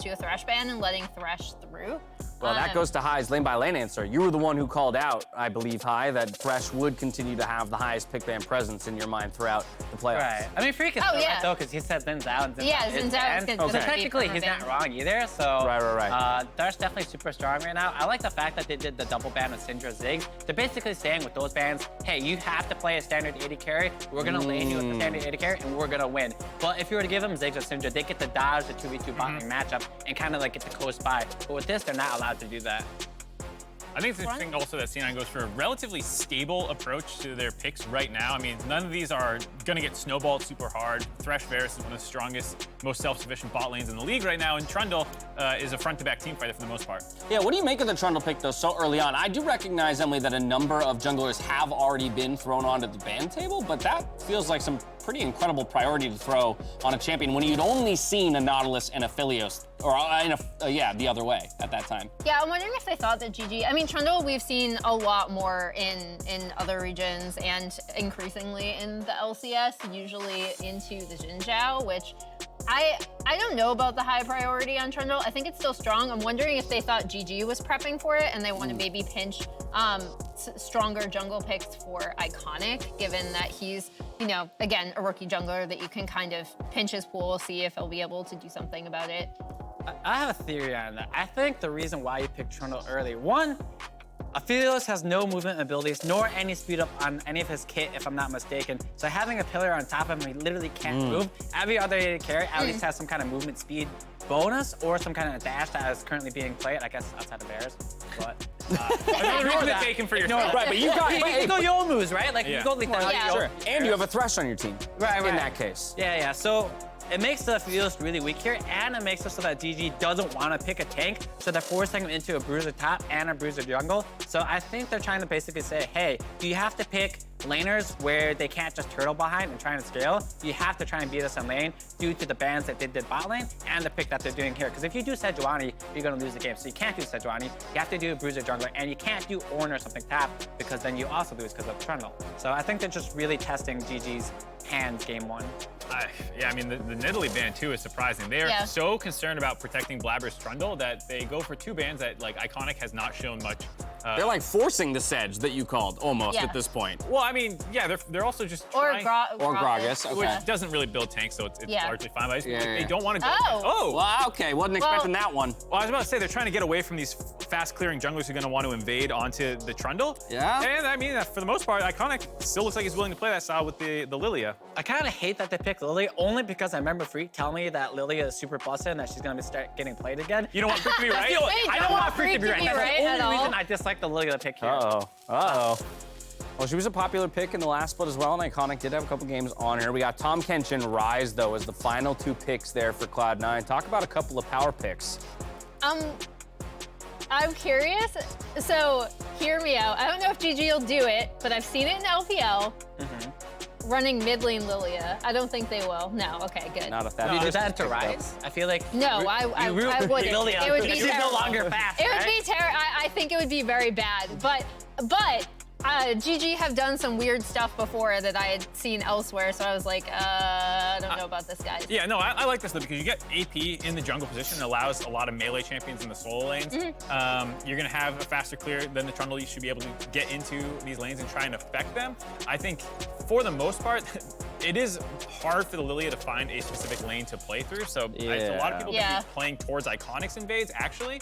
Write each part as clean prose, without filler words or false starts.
to a Thresh ban and letting Thresh through. Well, that goes to High's lane by lane answer. You were the one who called out, I believe, High, that Thresh would continue to have the highest pick ban presence in your mind throughout the playoffs. Right. I mean, Freak is still right, though, because he said Zin's out and Zin's out. So technically, he's not wrong either. So Right. Thresh definitely super strong right now. I like the fact that they did the double ban with Syndra Zig. They're basically saying with those bans, hey, you have to play a standard AD carry. We're going to lane you with the standard AD carry, and we're going to win. But if you were to give them Ziggs with Syndra, they get to dodge the 2v2 bot lane matchup and kind of like get to coast by. But with this, they're not allowed to do that. I think it's interesting also that C9 goes for a relatively stable approach to their picks right now. I mean, none of these are going to get snowballed super hard. Thresh Varus is one of the strongest, most self-sufficient bot lanes in the league right now, and Trundle is a front-to-back team fighter for the most part. Yeah, what do you make of the Trundle pick, though, so early on? I do recognize, Emily, that a number of junglers have already been thrown onto the ban table, but that feels like some pretty incredible priority to throw on a champion when you'd only seen a Nautilus and Aphelios, or yeah, the other way at that time. Yeah, I'm wondering if they thought that GG, I mean, Trundle we've seen a lot more in other regions and increasingly in the LCS, usually into the Jinzhou, which I don't know about the high priority on Trundle. I think it's still strong. I'm wondering if they thought GG was prepping for it and they want to maybe pinch stronger jungle picks for Iconic, given that he's, you know, again, a rookie jungler that you can kind of pinch his pool, see if he'll be able to do something about it. I have a theory on that. I think the reason why you picked Trundle early, one, Aphelios has no movement abilities, nor any speed up on any of his kit, if I'm not mistaken. So having a pillar on top of him, he literally can't move. Every other AD carry at least has some kind of movement speed bonus or some kind of dash that is currently being played, I guess, outside of Varus. But Another reason to take him for yourself. Right, but you got you can go YOLO moves, right? Like you go like Sure. And you have a Thresh on your team. Right. In that case. Yeah. So it makes the Aphelios really weak here, and it makes it so that GG doesn't want to pick a tank, so they're forcing him into a bruiser top and a bruiser jungle. So I think they're trying to basically say, hey, do you have to pick laners where they can't just turtle behind and try and scale? You have to try and beat us in lane due to the bans that they did bot lane and the pick that they're doing here. Because if you do Sejuani, you're going to lose the game. So you can't do Sejuani. You have to do a bruiser jungler, and you can't do Ornn or something tap because then you also lose because of Trundle. So I think they're just really testing GG's hands game one. Yeah, I mean, the Nidalee ban, too, is surprising. They are so concerned about protecting Blaber's Trundle that they go for two bans that, like, Iconic has not shown much. They're like forcing the Sedge that you called, almost, at this point. Well, I mean, yeah, they're also just trying... Or Gragas, okay. Which doesn't really build tanks, so it's largely fine. But they don't want to go... Well, okay, wasn't expecting that one. Well, I was about to say, they're trying to get away from these fast-clearing junglers who are going to want to invade onto the Trundle. Yeah. And, I mean, for the most part, Iconic still looks like he's willing to play that style with the Lillia. I kind of hate that they picked Lillia, only because I remember Freak telling me that Lillia is super busted and that she's going to start getting played again. You don't want Freak to be right? I don't want Freak to be right. That's the only reason I dislike the Lillia pick here. Well, she was a popular pick in the last split as well, and Iconic did have a couple games on her. We got Tahm, Kench, and Ryze, though, as the final two picks there for Cloud9. Talk about a couple of power picks. I'm curious. So, hear me out. I don't know if GG will do it, but I've seen it in LPL. Running mid lane Lillia. I don't think they will. No, okay, good. Not if that. Would you do that to Ryze? I feel like no, I wouldn't. Lillia, it would be she's no longer fast. It would be terrible. I think it would be very bad. But GG have done some weird stuff before that I had seen elsewhere, so I was like, I don't know about this, guys. Yeah, no, I like this though because you get AP in the jungle position. It allows a lot of melee champions in the solo lanes. You're gonna have a faster clear than the Trundle. You should be able to get into these lanes and try and affect them. I think for the most part, it is hard for the Lillia to find a specific lane to play through. So a lot of people could be playing towards Iconic's invades actually,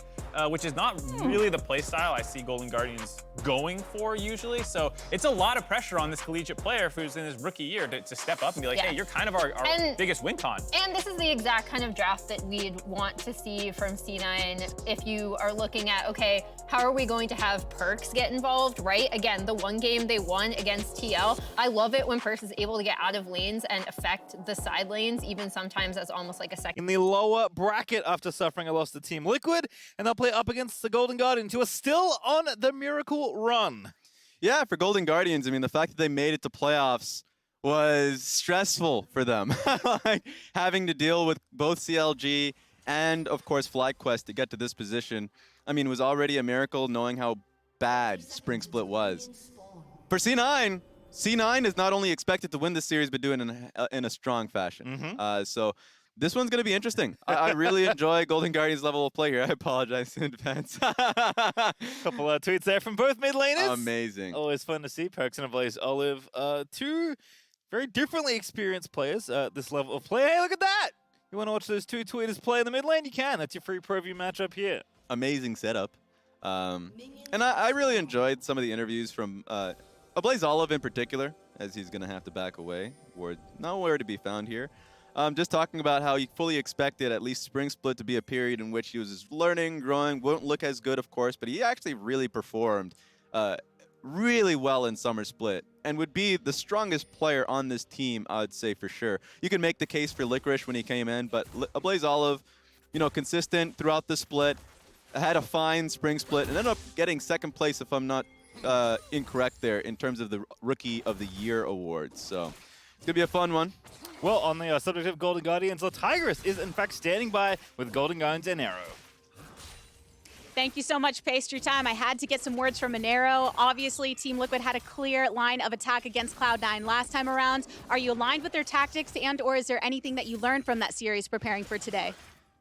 which is not really the play style I see Golden Guardians going for usually. So it's a lot of pressure on this collegiate player who's in his rookie year to step up and be like, hey, you're kind of our biggest win con. And this is the exact kind of draft that we'd want to see from C9 if you are looking at, okay, how are we going to have Perkz get involved, right? Again, the one game they won against TL, I love it when Perkz is able to get out of lanes and affect the side lanes, even sometimes as almost like a second. In the lower bracket after suffering a loss to Team Liquid, and they'll play up against the Golden Guardians, who are still on the miracle run. Yeah, for Golden Guardians, I mean, the fact that they made it to playoffs was stressful for them. Like, having to deal with both CLG and, of course, FlyQuest to get to this position, I mean, was already a miracle knowing how bad Spring Split was. For C9, C9 is not only expected to win this series, but do it in a strong fashion. So This one's going to be interesting. I really enjoy Golden Guardian's level of play here. I apologize in advance. Couple of tweets there from both mid laners. Amazing. Always fun to see. Perkz and AblazeOlive, two very differently experienced players at this level of play. Hey, look at that! You want to watch those two tweeters play in the mid lane? You can. That's your free preview matchup here. Amazing setup. And I really enjoyed some of the interviews from AblazeOlive in particular, as he's going to have to back away. Nowhere to be found here. Just talking about how he fully expected at least Spring Split to be a period in which he was just learning, growing, won't look as good, of course, but he actually really performed really well in Summer Split and would be the strongest player on this team, I would say for sure. You can make the case for Licorice when he came in, but AblazeOlive, you know, consistent throughout the split, had a fine Spring Split, and ended up getting second place, if I'm not incorrect there, in terms of the Rookie of the Year awards. So it's going to be a fun one. Well, on the subject of Golden Guardians, Licorice is in fact standing by with Golden Guardians and Arrow. Thank you so much, PastryTime. I had to get some words from Monero. Obviously, Team Liquid had a clear line of attack against Cloud9 last time around. Are you aligned with their tactics, and or is there anything that you learned from that series preparing for today?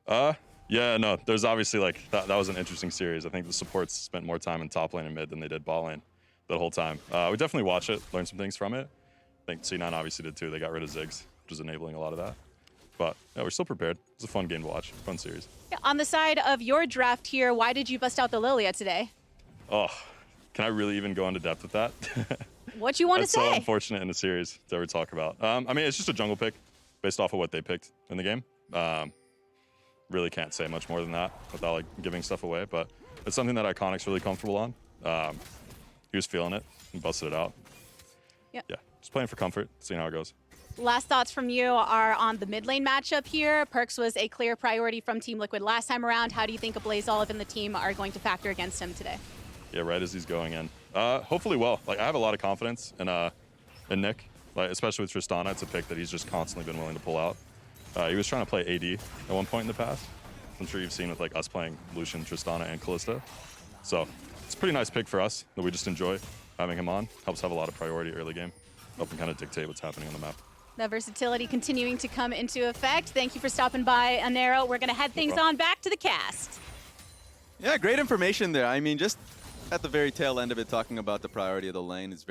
Yeah, no, there's obviously like, that was an interesting series. I think the supports spent more time in top lane and mid than they did bot lane the whole time. We definitely watch it, learn some things from it. I think C9 obviously did too. They got rid of Ziggs, which is enabling a lot of that. But yeah, we're still prepared. It's a fun game to watch, fun series. Yeah, on the side of your draft here, why did you bust out the Lillia today? Oh, can I really even go into depth with that? What you want to say? That's so unfortunate in the series to ever talk about. I mean, it's just a jungle pick based off of what they picked in the game. Really can't say much more than that without like giving stuff away, but it's something that Iconic's really comfortable on. He was feeling it and busted it out. Yep. Yeah, just playing for comfort, seeing how it goes. Last thoughts from you are on the mid lane matchup here. Perkz was a clear priority from Team Liquid last time around. How do you think AblazeOlive and the team are going to factor against him today? Yeah, right as he's going in. Hopefully well. Like I have a lot of confidence in Nick, like especially with Tristana. It's a pick that he's just constantly been willing to pull out. He was trying to play AD at one point in the past. I'm sure you've seen with like us playing Lucian, Tristana, and Kalista. So it's a pretty nice pick for us that we just enjoy having him on. Helps have a lot of priority early game. Help him kind of dictate what's happening on the map. The versatility continuing to come into effect. Thank you for stopping by, Anero. We're going to head things on back to the cast. Yeah, great information there. I mean, just at the very tail end of it, talking about the priority of the lane is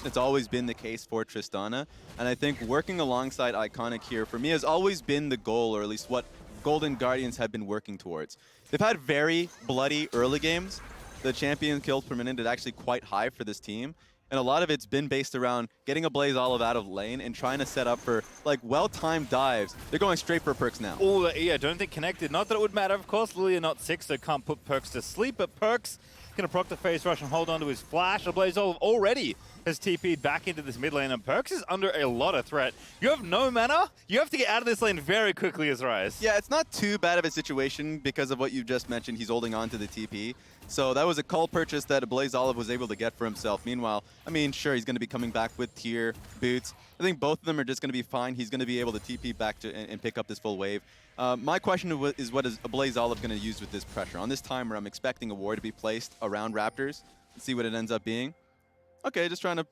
it's always been the case for Tristana. And I think working alongside Iconic here, for me, has always been the goal, or at least what Golden Guardians have been working towards. They've had very bloody early games. The champion kills per minute is actually quite high for this team. And a lot of it's been based around getting AblazeOlive out of lane and trying to set up for like well-timed dives. They're going straight for Perkz now. Oh, yeah, don't think connected. Not that it would matter, of course. Lillia not 6, so can't put Perkz to sleep. But Perkz going to proc the phase rush and hold on to his flash. AblazeOlive already has TP'd back into this mid lane, and Perkz is under a lot of threat. You have no mana. You have to get out of this lane very quickly as Ryze. Yeah, it's not too bad of a situation because of what you just mentioned. He's holding on to the TP. So that was a call purchase that AblazeOlive was able to get for himself. Meanwhile, I mean, sure, he's going to be coming back with tier boots. I think both of them are just going to be fine. He's going to be able to TP back to and pick up this full wave. My question is, what is AblazeOlive going to use with this pressure? On this timer, I'm expecting a ward to be placed around Raptors. Let's see what it ends up being. Okay, just trying to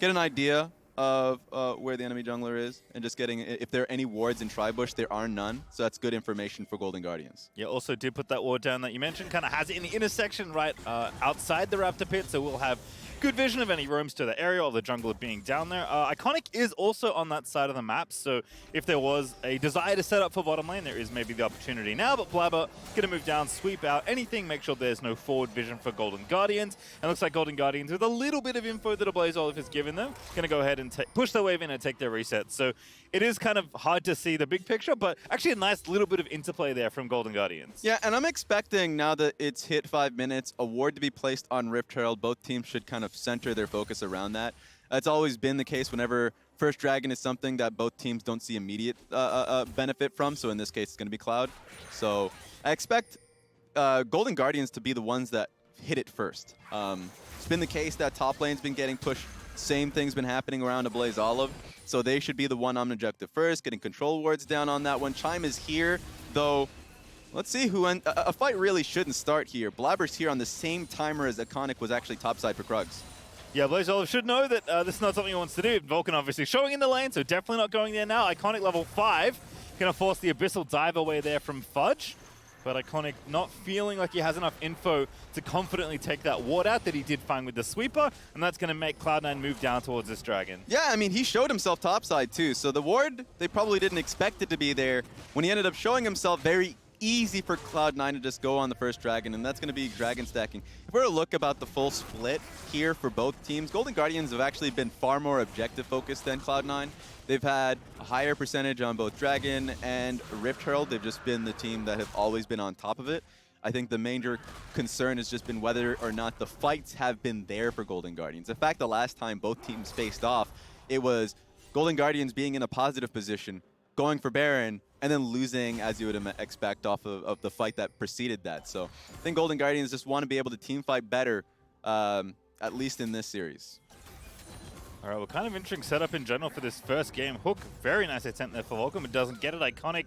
get an idea of where the enemy jungler is, and just getting, if there are any wards in Tribush, there are none. So that's good information for Golden Guardians. Yeah, also did put that ward down that you mentioned, kind of has it in the intersection right outside the Raptor pit, so we'll have good vision of any roams to the area or the jungler being down there. Iconic is also on that side of the map, so if there was a desire to set up for bottom lane, there is maybe the opportunity now, but Blaber going to move down, sweep out anything, make sure there's no forward vision for Golden Guardians. And looks like Golden Guardians, with a little bit of info that AblazeOlive has given them, going to go ahead and push their wave in and take their reset. So it is kind of hard to see the big picture, but actually a nice little bit of interplay there from Golden Guardians. Yeah, and I'm expecting, now that it's hit 5 minutes, a ward to be placed on Rift Herald. Both teams should kind of center their focus around that. It's always been the case whenever First Dragon is something that both teams don't see immediate benefit from, so in this case it's going to be Cloud. So I expect Golden Guardians to be the ones that hit it first. It's been the case that top lane's been getting pushed. Same thing's been happening around AblazeOlive, so they should be the one on objective first, getting control wards down on that one. Chime is here, though. Let's see who a fight really shouldn't start here. Blaber's here on the same timer as Iconic was actually topside for Perkz. Yeah, AblazeOlive should know that this is not something he wants to do. Vulcan obviously showing in the lane, so definitely not going there now. Iconic level 5. Gonna force the Abyssal Dive away there from Fudge. But Iconic not feeling like he has enough info to confidently take that ward out that he did find with the sweeper, and that's going to make Cloud9 move down towards this dragon. Yeah, I mean, he showed himself topside too, so the ward, they probably didn't expect it to be there. When he ended up showing himself, very easy for Cloud9 to just go on the first dragon, and that's going to be dragon stacking. If we were to look about the full split here for both teams, Golden Guardians have actually been far more objective focused than Cloud9. They've had a higher percentage on both Dragon and Rift Herald. They've just been the team that have always been on top of it. I think the major concern has just been whether or not the fights have been there for Golden Guardians. In fact, the last time both teams faced off, it was Golden Guardians being in a positive position, going for Baron, and then losing, as you would expect, off of the fight that preceded that. So I think Golden Guardians just want to be able to team fight better, at least in this series. All right, well, kind of interesting setup in general for this first game. Hook, very nice attempt there for Vulcan, but doesn't get it. Iconic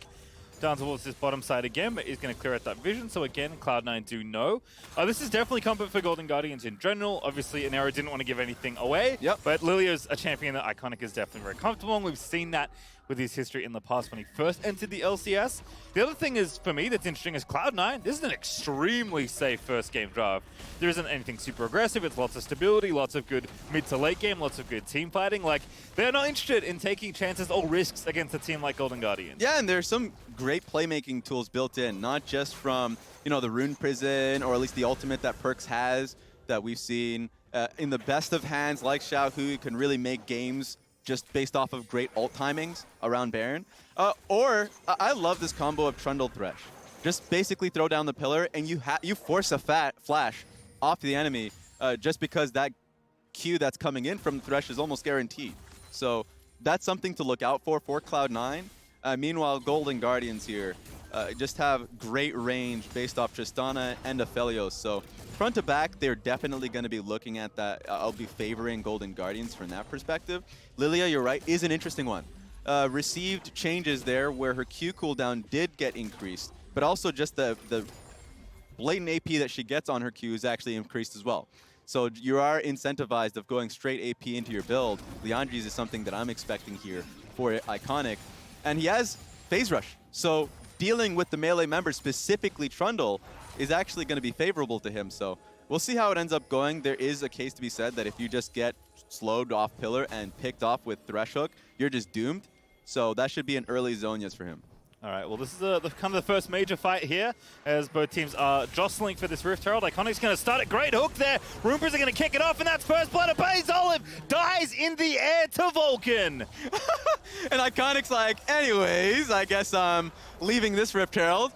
down towards this bottom side again, but he's going to clear out that vision. So again, Cloud9 do know. This is definitely comfort for Golden Guardians in general. Obviously, Anero didn't want to give anything away, but Lillia's a champion that Iconic is definitely very comfortable in. We've seen that with his history in the past when he first entered the LCS. The other thing is, for me, that's interesting is Cloud9. This is an extremely safe first game draft. There isn't anything super aggressive. It's lots of stability, lots of good mid to late game, lots of good team fighting. Like, they're not interested in taking chances or risks against a team like Golden Guardians. Yeah, and there's some great playmaking tools built in, not just from, you know, the Rune Prison, or at least the ultimate that Perkz has that we've seen. In the best of hands, like Xiaohu, can really make games just based off of great ult timings around Baron. I love this combo of Trundle Thresh. Just basically throw down the pillar and you force a flash off the enemy just because that Q that's coming in from Thresh is almost guaranteed. So that's something to look out for Cloud9. Meanwhile, Golden Guardians here just have great range based off Tristana and Aphelios. So front to back, they're definitely going to be looking at that. I'll be favoring Golden Guardians from that perspective. Lillia, you're right, is an interesting one. Received changes there where her Q cooldown did get increased, but also just the blatant AP that she gets on her Q is actually increased as well. So you are incentivized of going straight AP into your build. Leandri's is something that I'm expecting here for Iconic. And he has Phase Rush. So dealing with the melee member, specifically Trundle, is actually going to be favorable to him. So we'll see how it ends up going. There is a case to be said that if you just get slowed off pillar and picked off with Thresh Hook, you're just doomed. So that should be an early zone yes for him. All right, well, this is kind of the first major fight here as both teams are jostling for this Rift Herald. Iconic's going to start it. Great hook there. Roompers are going to kick it off, and that's first blood. AblazeOlive dies in the air to Vulcan. And Iconic's like, anyways, I guess I'm leaving this Rift Herald.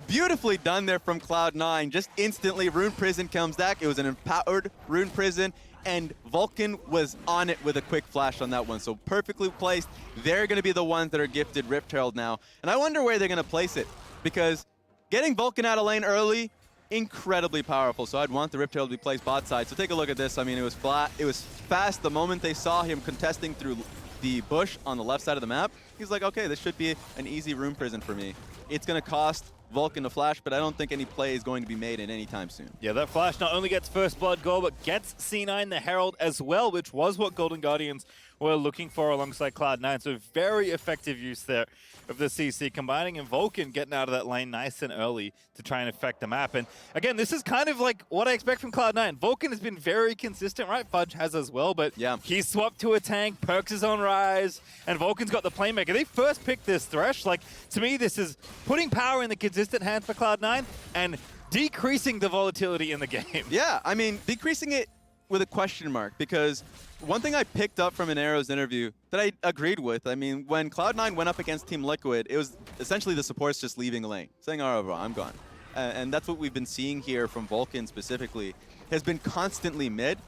Beautifully done there from Cloud9. Just instantly, Rune Prison comes back. It was an empowered Rune Prison, and Vulcan was on it with a quick flash on that one. So perfectly placed. They're going to be the ones that are gifted Rift Herald now. And I wonder where they're going to place it, because getting Vulcan out of lane early, incredibly powerful. So I'd want the Rift Herald to be placed bot side. So take a look at this. I mean, it was flat. It was fast the moment they saw him contesting through the bush on the left side of the map. He's like, okay, this should be an easy Rune Prison for me. It's going to cost Vulcan to flash, but I don't think any play is going to be made in any time soon. Yeah, that flash not only gets first blood goal, but gets C9 the Herald as well, which was what Golden Guardians were looking for alongside Cloud9. So very effective use there of the CC, combining and Vulcan getting out of that lane nice and early to try and affect the map. And again, this is kind of like what I expect from Cloud9. Vulcan has been very consistent, right? Fudge has as well, but yeah, he's swapped to a tank, Perkz is on Ryze, and Vulcan's got the playmaker. They first picked this Thresh. Like, to me, this is putting power in the consistent hands for Cloud9 and decreasing the volatility in the game. Yeah, I mean, decreasing it with a question mark, because one thing I picked up from Anero's interview that I agreed with, I mean, when Cloud9 went up against Team Liquid, it was essentially the supports just leaving the lane, saying, all right, bro, I'm gone. And that's what we've been seeing here from Vulcan specifically, has been constantly mid,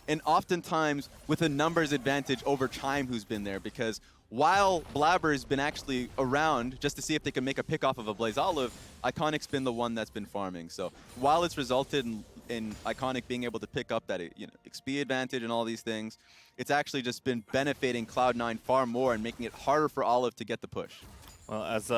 and oftentimes with a numbers advantage over Chime, who's been there, because while Blaber's been actually around just to see if they can make a pick off of AblazeOlive, Iconic's been the one that's been farming. So while it's resulted in Iconic being able to pick up that XP advantage and all these things, it's actually just been benefiting Cloud9 far more and making it harder for Olive to get the push. Well, as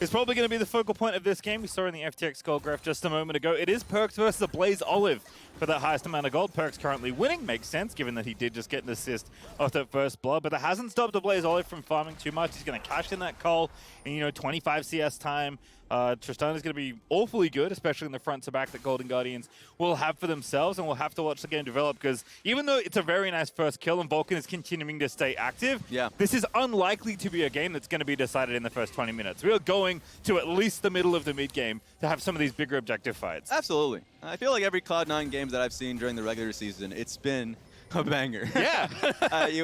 is probably going to be the focal point of this game. We saw in the FTX gold graph just a moment ago. It is Perkz versus AblazeOlive for that highest amount of gold. Perkz currently winning. Makes sense, given that he did just get an assist off that first blood. But that hasn't stopped AblazeOlive from farming too much. He's going to cash in that coal in, 25 CS time. Tristana is going to be awfully good, especially in the front to back that Golden Guardians will have for themselves, and we'll have to watch the game develop because even though it's a very nice first kill and Vulcan is continuing to stay active, this is unlikely to be a game that's going to be decided in the first 20 minutes. We are going to at least the middle of the mid game to have some of these bigger objective fights. Absolutely. I feel like every Cloud9 games that I've seen during the regular season, it's been a banger. Yeah.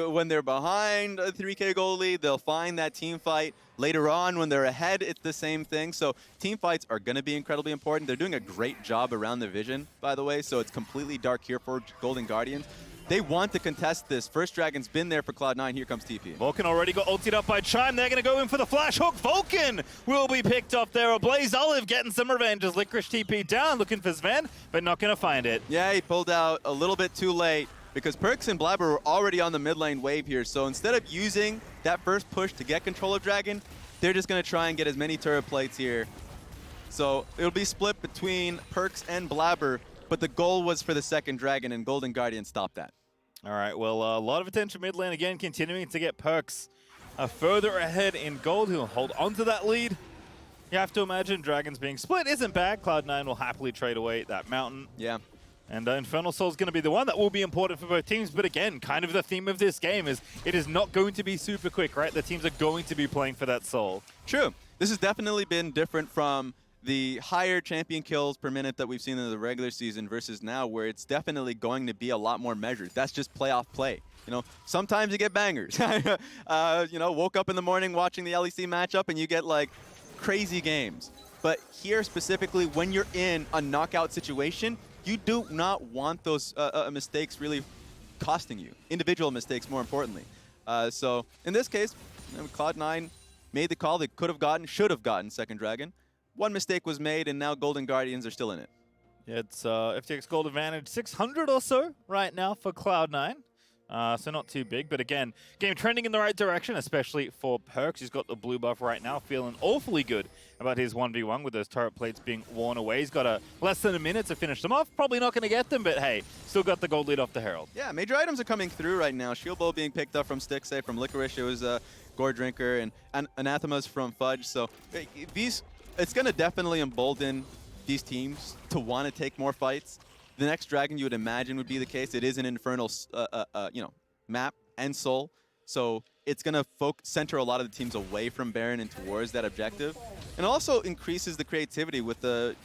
When they're behind a 3K goal lead, they'll find that team fight. Later on, when they're ahead, it's the same thing. So team fights are going to be incredibly important. They're doing a great job around the vision, by the way, so it's completely dark here for Golden Guardians. They want to contest this. First Dragon's been there for Cloud9. Here comes TP. Vulcan already got ulted up by Chime. They're going to go in for the flash hook. Vulcan will be picked up there. AblazeOlive getting some revenge as Licorice TP down, looking for Zven, but not going to find it. Yeah, he pulled out a little bit too late because Perkz and Blaber were already on the mid lane wave here. So instead of using that first push to get control of Dragon, they're just going to try and get as many turret plates here. So it'll be split between Perkz and Blaber, but the goal was for the second Dragon, and Golden Guardian stopped that. All right, well, a lot of attention mid lane again, continuing to get Perkz further ahead in gold. He'll hold on to that lead. You have to imagine Dragons being split isn't bad. Cloud9 will happily trade away that mountain. Yeah. And Infernal Soul's going to be the one that will be important for both teams. But again, kind of the theme of this game is it is not going to be super quick, right? The teams are going to be playing for that soul. True. This has definitely been different from the higher champion kills per minute that we've seen in the regular season versus now, where it's definitely going to be a lot more measured. That's just playoff play. Sometimes you get bangers. Woke up in the morning watching the LEC matchup and you get like crazy games. But here specifically, when you're in a knockout situation, you do not want those mistakes really costing you. Individual mistakes, more importantly. So in this case, Cloud9 made the call. They could have gotten, should have gotten second Dragon. One mistake was made, and now Golden Guardians are still in it. Yeah, it's FTX gold advantage 600 or so right now for Cloud9. So not too big, but again, game trending in the right direction, especially for Perkz. He's got the blue buff right now, feeling awfully good about his 1v1 with those turret plates being worn away. He's got less than a minute to finish them off. Probably not going to get them, but hey, still got the gold lead off the Herald. Yeah, major items are coming through right now. Shield Bow being picked up from Stixxay, from Licorice. It was Gore Drinker, and Anathemas from Fudge. So it's going to definitely embolden these teams to want to take more fights. The next Dragon you would imagine would be the case. It is an Infernal map and Soul. So it's going to center a lot of the teams away from Baron and towards that objective. And also increases the creativity with the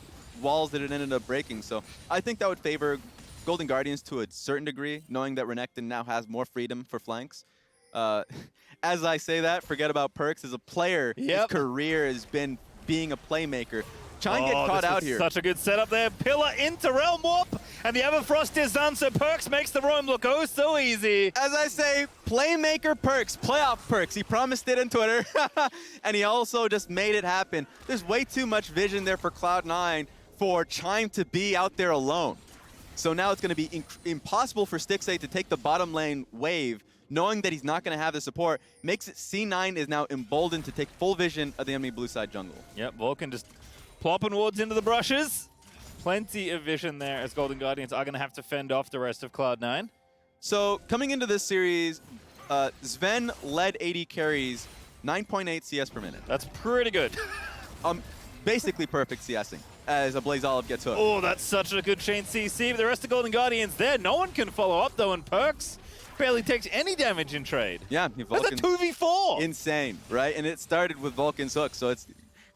walls that it ended up breaking. So I think that would favor Golden Guardians to a certain degree, knowing that Renekton now has more freedom for flanks. As I say that, forget about Perkz. As a player, his career has been being a playmaker. Chime get caught out here. Such a good setup there. Pillar into Realm Warp, and the Everfrost is done, so Perkz makes the roam look oh so easy. As I say, playmaker Perkz, playoff Perkz. He promised it on Twitter, and he also just made it happen. There's way too much vision there for Cloud9 for Chime to be out there alone. So now it's going to be impossible for Stixxay to take the bottom lane wave, knowing that he's not going to have the support. Makes it C9 is now emboldened to take full vision of the enemy blue side jungle. Yep, Vulcan just plopping wards into the brushes. Plenty of vision there as Golden Guardians are going to have to fend off the rest of Cloud9. So coming into this series, Zven led AD carries 9.8 CS per minute. That's pretty good. Basically perfect CSing as AblazeOlive gets hooked. Oh, that's such a good chain CC. But the rest of Golden Guardians there, no one can follow up though, and Perkz barely takes any damage in trade. Yeah, that's a 2v4. Insane, right? And it started with Vulcan's hook, so it's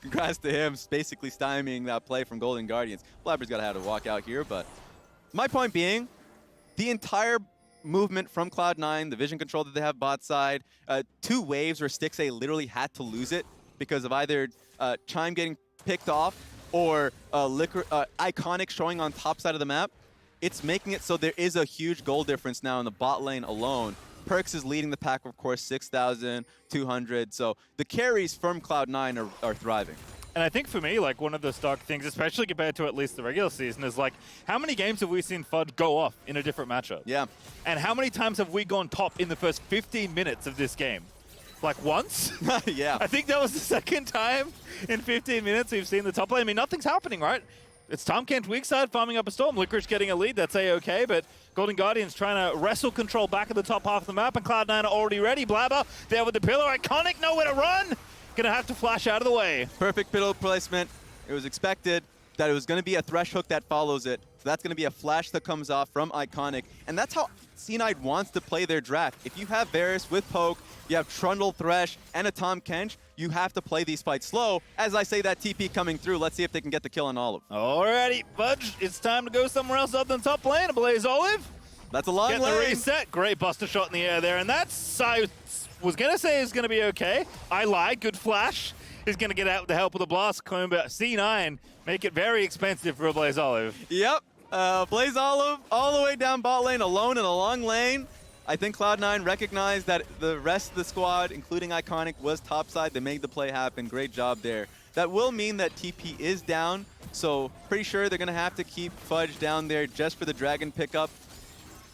congrats to him basically stymieing that play from Golden Guardians. Blaber's got to have to walk out here, but my point being, the entire movement from Cloud9, the vision control that they have bot side, 2 waves where Stixxay literally had to lose it because of either Chime getting picked off or Iconic showing on top side of the map. It's making it so there is a huge goal difference now in the bot lane alone. Perkz is leading the pack, of course, 6,200. So the carries from Cloud9 are thriving. And I think for me, like one of the stock things, especially compared to at least the regular season, is like, how many games have we seen Fudge go off in a different matchup? Yeah. And how many times have we gone top in the first 15 minutes of this game? like once. Yeah. I think that was the second time in 15 minutes we've seen the top lane. I mean, nothing's happening, right? It's Tahm, Kench weak side farming up a storm. Licorice getting a lead, that's A-okay, but Golden Guardians trying to wrestle control back at the top half of the map, and Cloud9 are already ready. Blaber there with the pillar. Iconic, nowhere to run. Gonna have to flash out of the way. Perfect pillow placement. It was expected that it was going to be a Thresh hook that follows it. So that's going to be a flash that comes off from Iconic. And that's how C9 wants to play their draft. If you have Varus with Poke, you have Trundle, Thresh, and a Tahm Kench, you have to play these fights slow. As I say that TP coming through, let's see if they can get the kill on Olive. Alrighty, Fudge, it's time to go somewhere else other than top lane. AblazeOlive. That's a long Get lane. the reset. Great buster shot in the air there. And that's, I was going to say is going to be okay. I lied. Good flash. Is going to get out with the help of the blast comb, but C9 make it very expensive for AblazeOlive. Yep. AblazeOlive all the way down bot lane, alone in a long lane. I think Cloud9 recognized that the rest of the squad, including Iconic, was topside. They made the play happen. Great job there. That will mean that TP is down, so pretty sure they're going to have to keep Fudge down there just for the dragon pickup.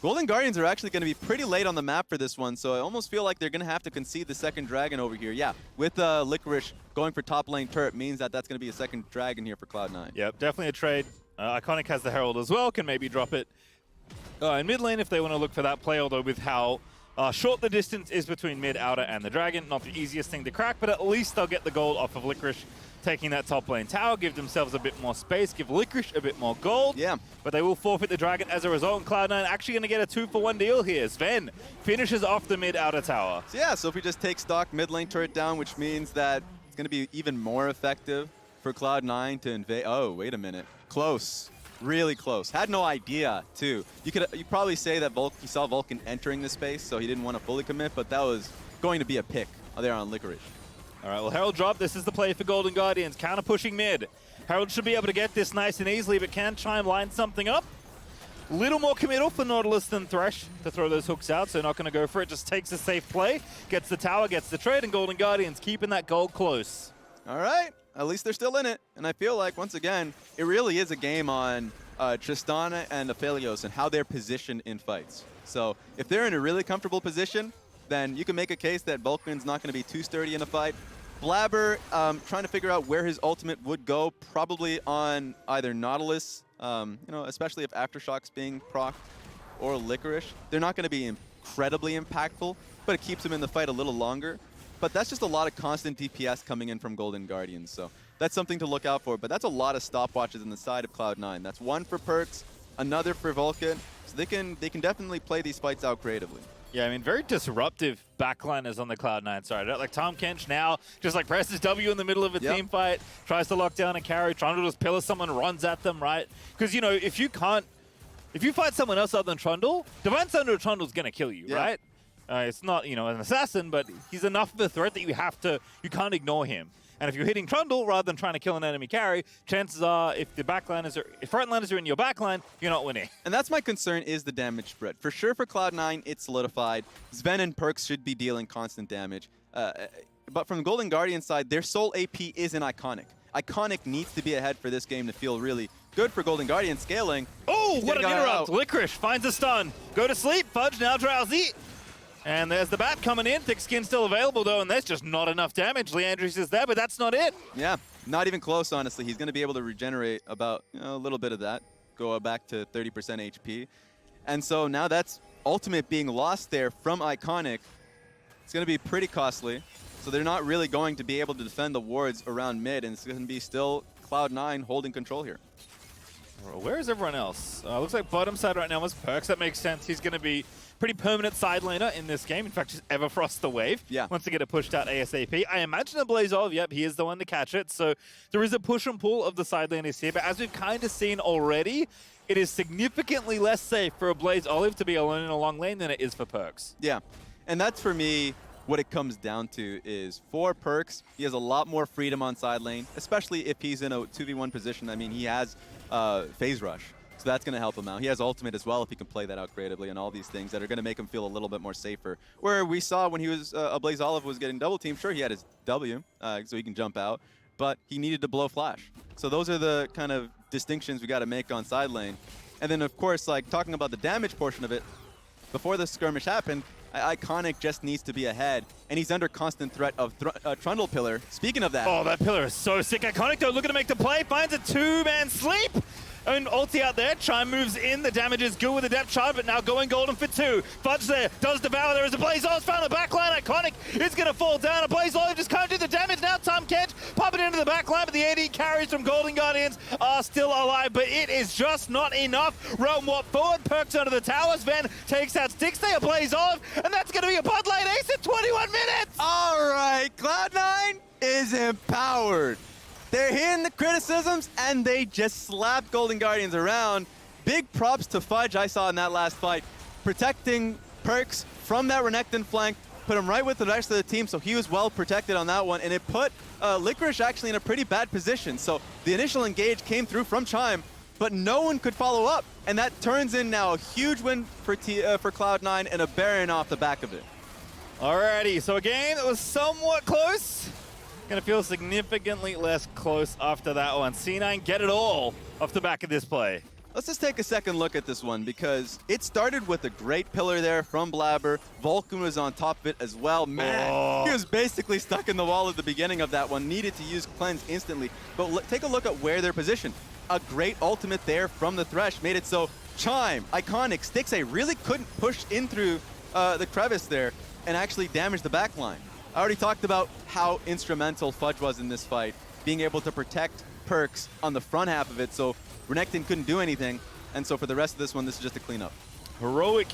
Golden Guardians are actually going to be pretty late on the map for this one, so I almost feel like they're going to have to concede the second dragon over here. Yeah, with Licorice going for top lane turret means that that's going to be a second dragon here for Cloud9. Yep, definitely a trade. Iconic has the Herald as well, can maybe drop it in mid lane if they want to look for that play, although with how short the distance is between mid, outer, and the dragon, not the easiest thing to crack, but at least they'll get the gold off of Licorice taking that top lane tower, give themselves a bit more space, give Licorice a bit more gold. Yeah. But they will forfeit the dragon as a result, and Cloud9 actually going to get a 2-for-1 deal here. Zven finishes off the mid-outer tower. So yeah, so if we just take stock mid lane turret down, which means that it's going to be even more effective for Cloud9 to invade. Oh, wait a minute. Close. Really close. Had no idea, too. You probably say that he saw Vulcan entering the space, so he didn't want to fully commit, but that was going to be a pick there on Licorice. All right, well, Herald drop. This is the play for Golden Guardians. Counter pushing mid. Herald should be able to get this nice and easily, but can Chime line something up? Little more committal for Nautilus than Thresh to throw those hooks out, so not going to go for it. Just takes a safe play, gets the tower, gets the trade, and Golden Guardians keeping that gold close. All right. At least they're still in it. And I feel like, once again, it really is a game on Tristana and Aphelios and how they're positioned in fights. So if they're in a really comfortable position, then you can make a case that Vulcan's not going to be too sturdy in a fight. Blaber trying to figure out where his ultimate would go, probably on either Nautilus, especially if Aftershock's being procced, or Licorice. They're not going to be incredibly impactful, but it keeps him in the fight a little longer. But that's just a lot of constant DPS coming in from Golden Guardians, so that's something to look out for. But that's a lot of stopwatches on the side of Cloud9. That's one for Perkz, another for Vulcan, so they can definitely play these fights out creatively. Yeah, I mean, very disruptive backliners on the Cloud9 side. Like Tahm Kench now, just like presses W in the middle of a team fight, tries to lock down and carry. Trundle just pillar someone, runs at them, right? Because, if you fight someone else other than Trundle, Divine Thunder Trundle's going to kill you, right? It's not, an assassin, but he's enough of a threat that you can't ignore him. And if you're hitting Trundle rather than trying to kill an enemy carry, chances are if frontliners are in your backline, you're not winning. And that's my concern, is the damage spread. For sure for Cloud9, it's solidified. Zven and Perkz should be dealing constant damage. But from the Golden Guardian side, their sole AP isn't Iconic. Iconic needs to be ahead for this game to feel really good for Golden Guardian scaling. Oh, what an interrupt. Licorice finds a stun. Go to sleep. Fudge now drowsy. And there's the bat coming in. Thick skin still available, though, and there's just not enough damage. Leandris is there, but that's not it. Yeah, not even close, honestly. He's going to be able to regenerate about a little bit of that, go back to 30% HP. And so now that's ultimate being lost there from Iconic. It's going to be pretty costly. So they're not really going to be able to defend the wards around mid, and it's going to be still Cloud9 holding control here. Where is everyone else? Looks like bottom side right now was Perkz. That makes sense. He's going to be pretty permanent side laner in this game. In fact, just Everfrost the wave. Yeah. Wants to get it pushed out ASAP. I imagine AblazeOlive, yep, he is the one to catch it. So there is a push and pull of the side laners here. But as we've kind of seen already, it is significantly less safe for AblazeOlive to be alone in a long lane than it is for Perkz. Yeah. And that's, for me, what it comes down to is for Perkz, he has a lot more freedom on side lane, especially if he's in a 2v1 position. I mean, he has phase rush. So that's going to help him out. He has ultimate as well if he can play that out creatively, and all these things that are going to make him feel a little bit more safer. Where we saw when he was AblazeOlive was getting double teamed, sure, he had his W, so he can jump out, but he needed to blow flash. So those are the kind of distinctions we got to make on side lane. And then, of course, like talking about the damage portion of it, before the skirmish happened, Iconic just needs to be ahead, and he's under constant threat of Trundle pillar. Speaking of that. Oh, that pillar is so sick. Iconic, though, looking to make the play. Finds a two-man sleep. And ulti out there. Chime moves in. The damage is good with the depth charge, but now going golden for 2. Fudge there does devour. There is a AblazeOlive found the backline. Iconic is going to fall down. AblazeOlive just can't do the damage. Now Tahm Kench pop it into the backline, but the AD carries from Golden Guardians are still alive, but it is just not enough. Realm Warp forward. Perkz under the tower. Zven takes out Stixxay, AblazeOlive, and that's going to be a bot lane ace in 21 minutes. All right, Cloud9 is empowered. They're hearing the criticisms, and they just slapped Golden Guardians around. Big props to Fudge, I saw in that last fight, protecting Perkz from that Renekton flank, put him right with the rest of the team, so he was well protected on that one, and it put Licorice actually in a pretty bad position. So the initial engage came through from Chime, but no one could follow up, and that turns in now a huge win for Cloud9 and a Baron off the back of it. Alrighty, so a game that was somewhat close. Gonna feel significantly less close after that one. C9 get it all off the back of this play. Let's just take a second look at this one, because it started with a great pillar there from Blaber. Vulcan was on top of it as well. Man, he was basically stuck in the wall at the beginning of that one. Needed to use Cleanse instantly. But take a look at where they're positioned. A great ultimate there from the Thresh made it so Chime, Iconic, Stixxay really couldn't push in through the crevice there and actually damage the backline. I already talked about how instrumental Fudge was in this fight, being able to protect Perkz on the front half of it, so Renekton couldn't do anything. And so for the rest of this one, this is just a cleanup. Heroic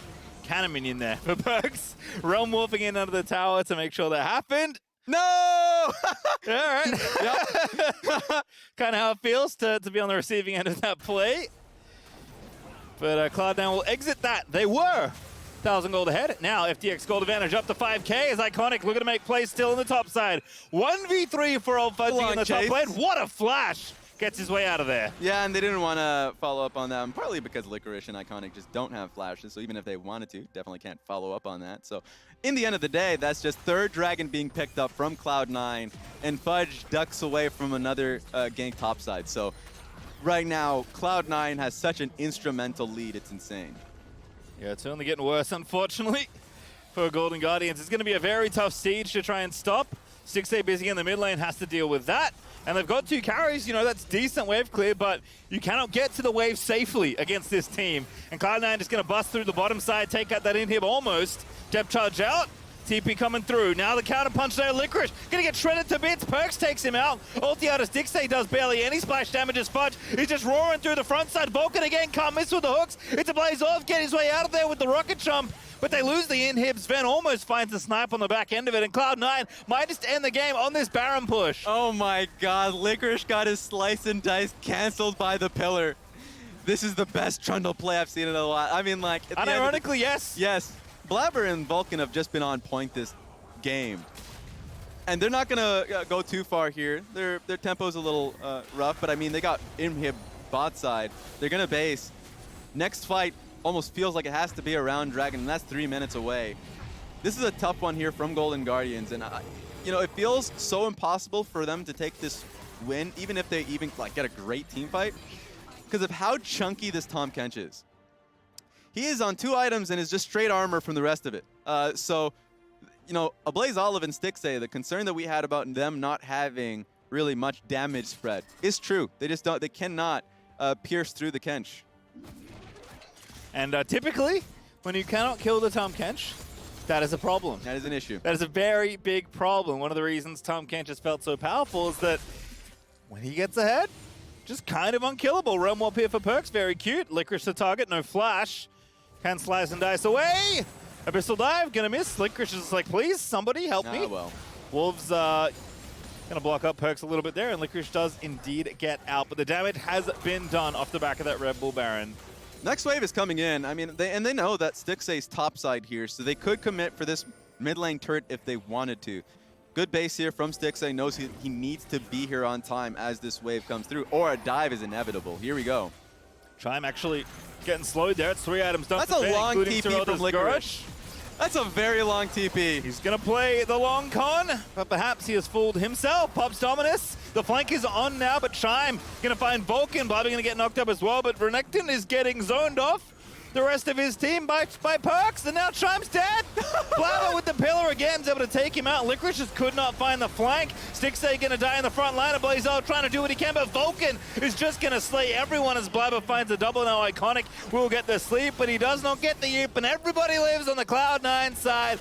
cannon minion there for Perkz. Realm warping in under the tower to make sure that happened. No! All right. Kind of how it feels to be on the receiving end of that play. But Cloud9 will exit that. They were 1,000 gold ahead. Now FTX gold advantage up to 5K as Iconic looking to make plays still on the top side. 1v3 for old Fudge in the top lane. What a flash! Gets his way out of there. Yeah, and they didn't want to follow up on that, partly because Licorice and Iconic just don't have flashes, so even if they wanted to, definitely can't follow up on that. So in the end of the day, that's just third dragon being picked up from Cloud9, and Fudge ducks away from another gank topside. So right now, Cloud9 has such an instrumental lead, it's insane. Yeah, it's only getting worse, unfortunately, for Golden Guardians. It's going to be a very tough siege to try and stop. Stixxay busy in the mid lane has to deal with that. And they've got 2 carries, you know, that's decent wave clear, but you cannot get to the wave safely against this team. And Cloud9 is going to bust through the bottom side, take out that inhib almost. Depth charge out. TP coming through. Now the counter punch there. Licorice gonna get shredded to bits. Perkz takes him out. Ulti out as Stixxay does barely any splash damage as Fudge. He's just roaring through the front side. Vulcan again can't miss with the hooks. It's AblazeOlive getting his way out of there with the rocket jump. But they lose the inhib. Zven almost finds the snipe on the back end of it. And Cloud9 might just end the game on this Baron push. Oh my god. Licorice got his slice and dice cancelled by the pillar. This is the best Trundle play I've seen in a while. I mean, like... Unironically, yes. Yes. Blaber and Vulcan have just been on point this game. And they're not going to go too far here. Their tempo's a little rough, but I mean, they got inhib bot side. They're going to base. Next fight almost feels like it has to be around Dragon, and that's 3 minutes away. This is a tough one here from Golden Guardians, and you know, it feels so impossible for them to take this win, even if they even like get a great team fight, because of how chunky this Tahm Kench is. He is on 2 items and is just straight armor from the rest of it. So, you know, AblazeOlive and Stixxay, the concern that we had about them not having really much damage spread is true. They just don't, they cannot pierce through the Kench. And typically, when you cannot kill the Tahm Kench, that is a problem. That is an issue. That is a very big problem. One of the reasons Tahm Kench has felt so powerful is that when he gets ahead, just kind of unkillable. Realm Warp here for Perkz, very cute. Licorice the target, no flash. Can slice and dice away. Abyssal dive, gonna miss. Licorice is like, please, somebody help me. Well. Wolves gonna block up Perkz a little bit there, and Licorice does indeed get out, but the damage has been done off the back of that Red Bull Baron. Next wave is coming in. I mean, they know that Stixxay's topside here, so they could commit for this mid lane turret if they wanted to. Good base here from Stixxay, knows he needs to be here on time as this wave comes through, or a dive is inevitable. Here we go. Chime actually getting slowed there. It's 3 items done. That's a long TP from Licorice. That's a very long TP. He's going to play the long con, but perhaps he has fooled himself. Pops Dominus. The flank is on now, but Chime going to find Vulcan. Blaber going to get knocked up as well, but Renekton is getting zoned off. the rest of his team by Perkz, and now Chime's dead. Blaber with the pillar again is able to take him out. Licorice just could not find the flank. Stixxay gonna die in the front line. AblazeOlive trying to do what he can, but Vulcan is just gonna slay everyone as Blaber finds a double. Now Iconic will get the sleep, but he does not get the Eep, and everybody lives on the Cloud9 side.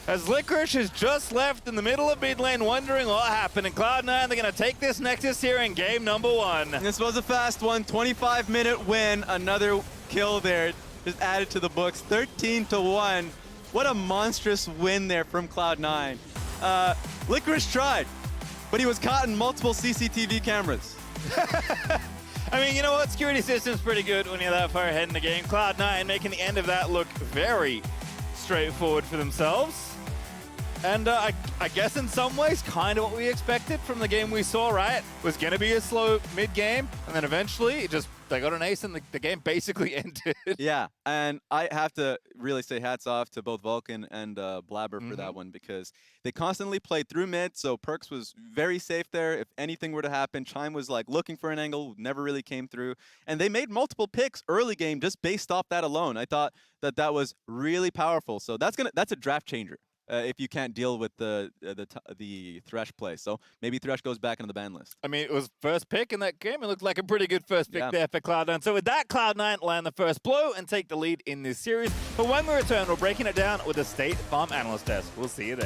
As Licorice has just left in the middle of mid lane wondering what happened. And Cloud9, they're going to take this Nexus here in game number 1. This was a fast one, 25-minute win. Another kill there, just added to the books, 13-1. What a monstrous win there from Cloud9. Licorice tried, but he was caught in multiple CCTV cameras. I mean, you know what? Security system's pretty good when you're that far ahead in the game. Cloud9 making the end of that look very straightforward for themselves. And I guess in some ways, kind of what we expected from the game we saw, right? Was going to be a slow mid-game, and then eventually, they got an ace and the game basically ended. Yeah, and I have to really say hats off to both Vulcan and Blaber for that one, because they constantly played through mid, so Perkz was very safe there. If anything were to happen, Chime was like looking for an angle, never really came through. And they made multiple picks early game just based off that alone. I thought that was really powerful. So that's a draft changer. If you can't deal with the Thresh play. So maybe Thresh goes back into the ban list. I mean, it was first pick in that game. It looked like a pretty good first pick there for Cloud9. So with that, Cloud9 land the first blow and take the lead in this series. But when we return, we're breaking it down with the State Farm Analyst Desk. We'll see you there.